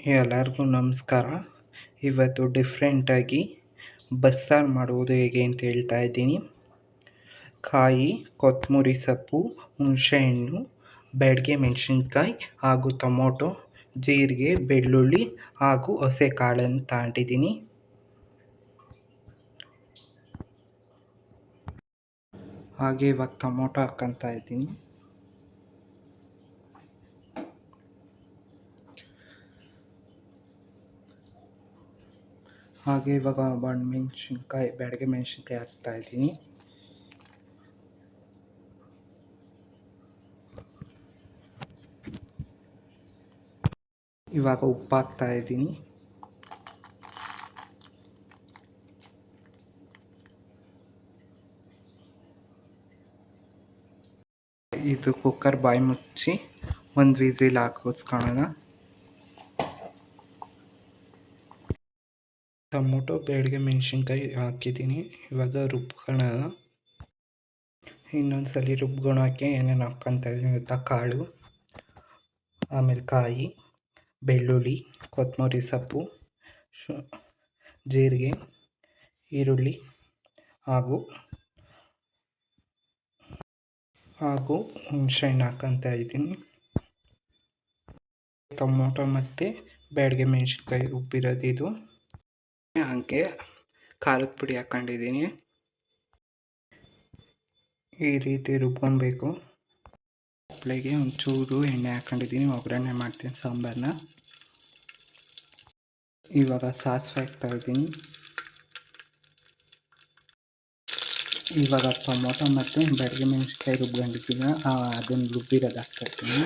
ಎಲ್ಲರಿಗೂ ನಮಸ್ಕಾರ. ಇವತ್ತು ಡಿಫ್ರೆಂಟಾಗಿ ಬಸ್ಸಾರು ಮಾಡುವುದು ಹೇಗೆ ಅಂತ ಹೇಳ್ತಾ ಇದ್ದೀನಿ. ಕಾಯಿ, ಕೊತ್ತಂಬರಿ ಸೊಪ್ಪು, ಹುಣಸೆಹಣ್ಣು, ಬ್ಯಾಡಗಿ ಮೆಣಸಿನ್ಕಾಯಿ ಹಾಗೂ ಟೊಮೊಟೊ, ಜೀರಿಗೆ, ಬೆಳ್ಳುಳ್ಳಿ ಹಾಗೂ ಹಸೆ ಕಾಳನ್ನು ತಗೊಂಡಿದ್ದೀನಿ. ಹಾಗೆ ಇವಾಗ ಟೊಮೊಟೊ ಹಾಕ್ಕೊತಾ ಇದ್ದೀನಿ. ಹಾಗೆ ಇವಾಗ ಬ್ಯಾಡಗಿ ಮೆಣಸಿನ್ಕಾಯಿ ಹಾಕ್ತಾ ಇದ್ದೀನಿ. ಇವಾಗ ಉಪ್ಪು ಹಾಕ್ತಾ ಇದ್ದೀನಿ. ಇದು ಕುಕ್ಕರ್ ಬಾಯಿ ಮುಚ್ಚಿ ಒಂದು ವಿಸಿಲ್ ಹಾಕಿಸ್ಕೊಳ್ಳೋಣ. ಟೊಮೊಟೊ, ಬ್ಯಾಡಗಿ ಮೆಣಸಿನ್ಕಾಯಿ ಹಾಕಿದ್ದೀನಿ. ಇವಾಗ ರುಬ್ಕೊಳ್ಳೋಣ. ಇನ್ನೊಂದ್ಸಲಿ ರುಬ್ಕೊಳಕ್ಕೆ ಏನೇನು ಹಾಕ್ಕೊತಾ ಇದ್ದೀನಿ ಗೊತ್ತಾ? ಕಾಳು, ಆಮೇಲೆ ಕಾಯಿ, ಬೆಳ್ಳುಳ್ಳಿ, ಕೊತ್ತಂಬರಿ ಸೊಪ್ಪು, ಜೀರಿಗೆ, ಈರುಳ್ಳಿ ಹಾಗೂ ಹುಣಸೆಹಣ್ಣು ಹಾಕ್ಕೊತಾ ಇದ್ದೀನಿ. ಟೊಮೊಟೊ ಮತ್ತು ಬ್ಯಾಡಗಿ ಮೆಣಸಿನ್ಕಾಯಿ ರುಬ್ಬಿರೋದು ಇದು. ಹಾಗೆ ಖಾರದ ಪುಡಿ ಹಾಕ್ಕೊಂಡಿದ್ದೀನಿ. ಈ ರೀತಿ ರುಬ್ಕೊಬೇಕು. ಪ್ಲೇಗೆ ಒಂಚೂರು ಎಣ್ಣೆ ಹಾಕ್ಕೊಂಡಿದ್ದೀನಿ. ಒಗ್ಗರಣೆ ಮಾಡ್ತೀನಿ ಸಾಂಬಾರನ್ನ. ಇವಾಗ ಸಾಸಿವೆ ಹಾಕ್ತಾ ಇದ್ದೀನಿ. ಇವಾಗ ಟೊಮೊಟೊ ಮತ್ತು ಬ್ಯಾಡಗಿ ಮೆಣಸಿನ್ಕಾಯಿ ರುಬ್ಕೊಂಡಿದ್ದೀನಿ, ಅದನ್ನು ರುಬ್ಬಿರೋದು ಹಾಕ್ತಾಯಿದ್ದೀನಿ.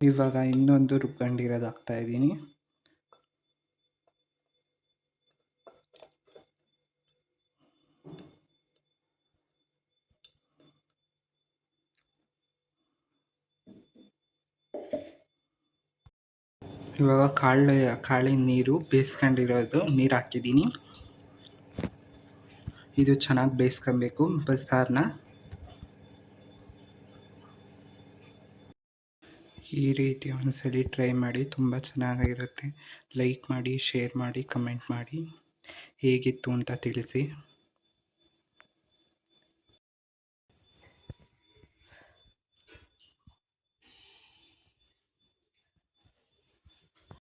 ಇವಾಗ ಇನ್ನೊಂದು ರುಬ್ಕೊಂಡಿರೋದು ಹಾಕ್ತಾಯಿದ್ದೀನಿ. ಇವಾಗ ಕಾಳಿನ ನೀರು ಬೇಯಿಸ್ಕೊಂಡಿರೋದು ನೀರು ಹಾಕಿದ್ದೀನಿ. ಇದು ಚೆನ್ನಾಗಿ ಬೇಯಿಸ್ಕೊಬೇಕು ಬಸ್ಸಾರನ್ನ. ಈ ರೀತಿ ಒಂದ್ಸಲಿ ಟ್ರೈ ಮಾಡಿ, ತುಂಬ ಚೆನ್ನಾಗಿರುತ್ತೆ. ಲೈಕ್ ಮಾಡಿ, ಶೇರ್ ಮಾಡಿ, ಕಮೆಂಟ್ ಮಾಡಿ, ಹೇಗಿತ್ತು ಅಂತ ತಿಳಿಸಿ.